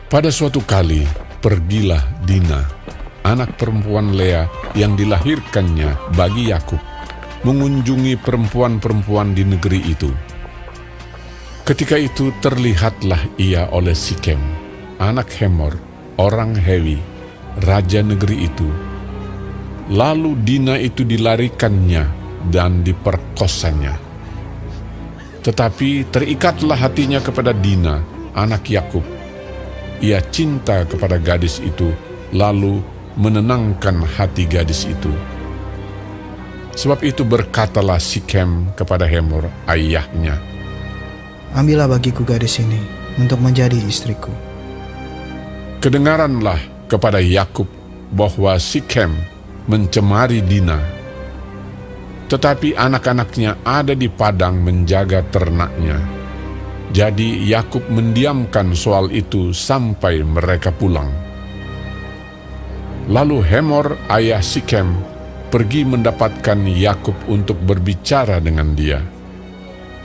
Pada suatu kali, pergilah Dina, anak perempuan Lea yang dilahirkannya bagi Yakub, mengunjungi perempuan-perempuan di negeri itu. Ketika itu terlihatlah ia oleh Sikem, anak Hemor, orang Hewi, raja negeri itu. Lalu Dina itu dilarikannya dan diperkosanya. Tetapi terikatlah hatinya kepada Dina, anak Yakub. Ia cinta kepada gadis itu, lalu menenangkan hati gadis itu. Sebab itu berkatalah Sikem kepada Hemor, ayahnya, "Ambillah bagiku gadis ini untuk menjadi istriku." Kedengaranlah kepada Yakub bahwa Sikem mencemari Dina. Tetapi anak-anaknya ada di padang menjaga ternaknya. Jadi Yakub mendiamkan soal itu sampai mereka pulang. Lalu Hemor, ayah Sikem, pergi mendapatkan Yakub untuk berbicara dengan dia.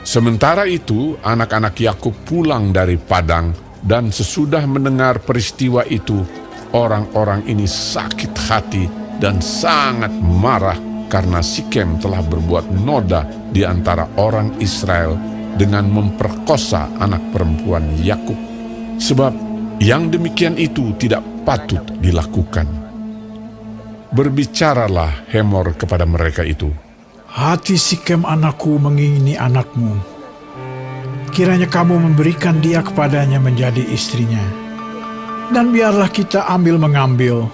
Sementara itu, anak-anak Yakub pulang dari padang, dan sesudah mendengar peristiwa itu, orang-orang ini sakit hati dan sangat marah karena Sikem telah berbuat noda di antara orang Israel dengan memperkosa anak perempuan Yakub, sebab yang demikian itu tidak patut dilakukan. Berbicaralah Hemor kepada mereka itu, "Hati Sikem anakku mengingini anakmu. Kiranya kamu memberikan dia kepadanya menjadi istrinya. Dan biarlah kita ambil-mengambil.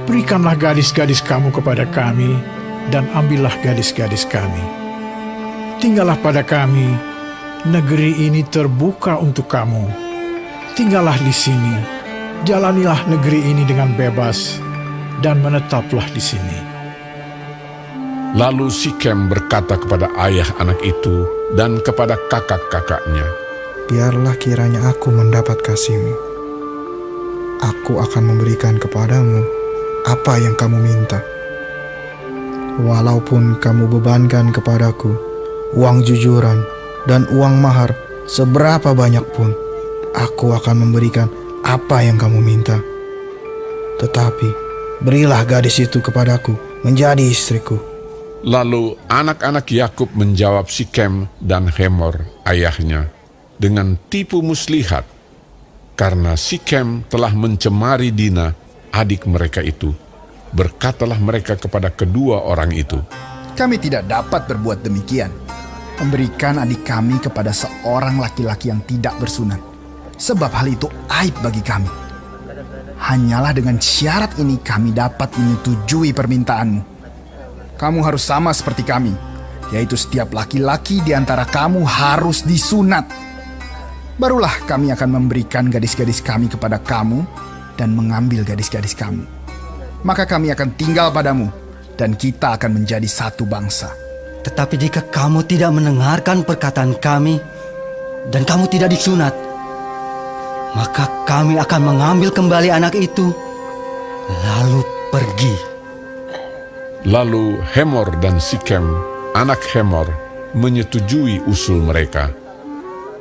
Berikanlah gadis-gadis kamu kepada kami, dan ambillah gadis-gadis kami. Tinggallah pada kami, negeri ini terbuka untuk kamu. Tinggallah di sini, jalanilah negeri ini dengan bebas, dan menetaplah di sini." Lalu Sikem berkata kepada ayah anak itu dan kepada kakak-kakaknya, "Biarlah kiranya aku mendapat kasih-Mu. Aku akan memberikan kepadamu apa yang kamu minta. Walaupun kamu bebankan kepadaku uang jujuran dan uang mahar seberapa banyak pun, aku akan memberikan apa yang kamu minta. Tetapi berilah gadis itu kepadaku menjadi istriku." Lalu anak-anak Yakub menjawab Sikem dan Hemor, ayahnya, dengan tipu muslihat, karena Sikem telah mencemari Dina, adik mereka itu. Berkatalah mereka kepada kedua orang itu, "Kami tidak dapat berbuat demikian, memberikan adik kami kepada seorang laki-laki yang tidak bersunat, sebab hal itu aib bagi kami. Hanyalah dengan syarat ini kami dapat menyetujui permintaanmu. Kamu harus sama seperti kami, yaitu setiap laki-laki di antara kamu harus disunat. Barulah kami akan memberikan gadis-gadis kami kepada kamu dan mengambil gadis-gadis kamu. Maka kami akan tinggal padamu, dan kita akan menjadi satu bangsa." Tetapi jika kamu tidak mendengarkan perkataan kami, dan kamu tidak disunat, maka kami akan mengambil kembali anak itu, lalu pergi. Lalu Hemor dan Sikem, anak Hemor, menyetujui usul mereka.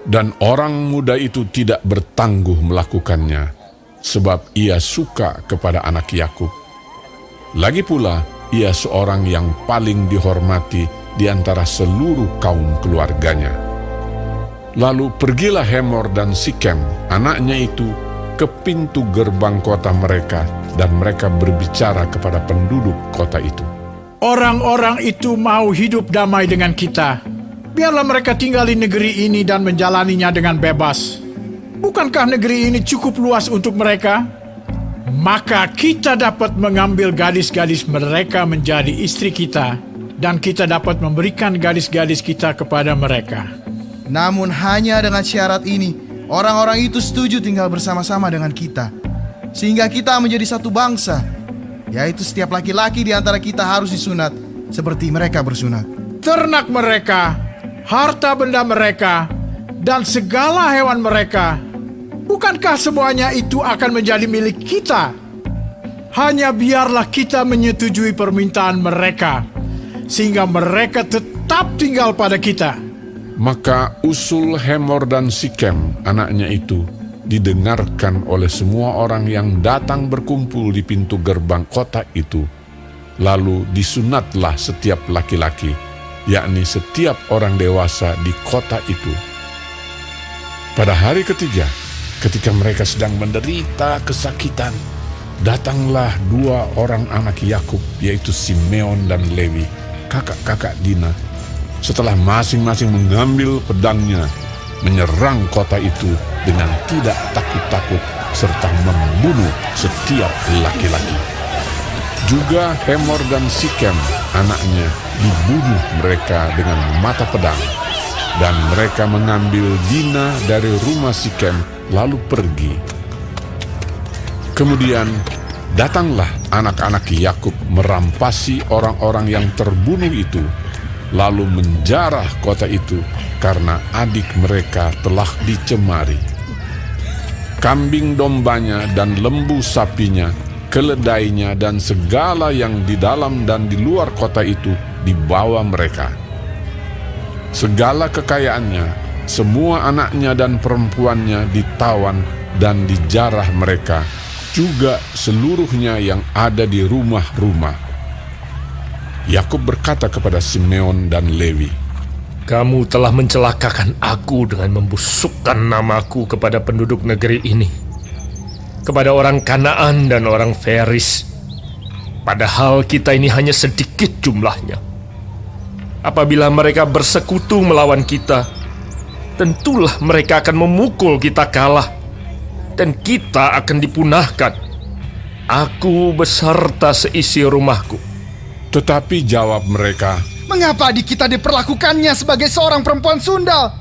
Dan orang muda itu tidak bertangguh melakukannya, sebab ia suka kepada anak Yakub. Lagi pula, ia seorang yang paling dihormati di antara seluruh kaum keluarganya. Lalu pergilah Hemor dan Sikem, anaknya itu, ke pintu gerbang kota mereka, dan mereka berbicara kepada penduduk kota itu. "Orang-orang itu mau hidup damai dengan kita. Biarlah mereka tinggal di negeri ini dan menjalaninya dengan bebas. Bukankah negeri ini cukup luas untuk mereka? Maka kita dapat mengambil gadis-gadis mereka menjadi istri kita, dan kita dapat memberikan gadis-gadis kita kepada mereka." Namun hanya dengan syarat ini, orang-orang itu setuju tinggal bersama-sama dengan kita, sehingga kita menjadi satu bangsa, yaitu setiap laki-laki di antara kita harus disunat, seperti mereka bersunat. Ternak mereka, harta benda mereka, dan segala hewan mereka, bukankah semuanya itu akan menjadi milik kita? Hanya biarlah kita menyetujui permintaan mereka, sehingga mereka tetap tinggal pada kita. Maka usul Hemor dan Sikem, anaknya itu, didengarkan oleh semua orang yang datang berkumpul di pintu gerbang kota itu. Lalu disunatlah setiap laki-laki, yakni setiap orang dewasa di kota itu. Pada hari ketiga, ketika mereka sedang menderita kesakitan, datanglah dua orang anak Yakub, yaitu Simeon dan Lewi, kakak-kakak Dina. Setelah masing-masing mengambil pedangnya, menyerang kota itu dengan tidak takut-takut serta membunuh setiap laki-laki. Juga Hemor dan Sikem, anaknya, dibunuh mereka dengan mata pedang. Dan mereka mengambil Dina dari rumah Sikem lalu pergi. Kemudian datanglah anak-anak Yakub merampasi orang-orang yang terbunuh itu, lalu menjarah kota itu karena adik mereka telah dicemari. Kambing dombanya dan lembu sapinya, keledainya dan segala yang di dalam dan di luar kota itu dibawa mereka. Segala kekayaannya, semua anaknya dan perempuannya ditawan dan dijarah mereka, juga seluruhnya yang ada di rumah-rumah. Yakub berkata kepada Simeon dan Lewi, "Kamu telah mencelakakan aku dengan membusukkan namaku kepada penduduk negeri ini, kepada orang Kanaan dan orang Feris. Padahal kita ini hanya sedikit jumlahnya. Apabila mereka bersekutu melawan kita, tentulah mereka akan memukul kita kalah, dan kita akan dipunahkan, aku beserta seisi rumahku." Tetapi jawab mereka, Mengapa adik kita diperlakukannya sebagai seorang perempuan sundal?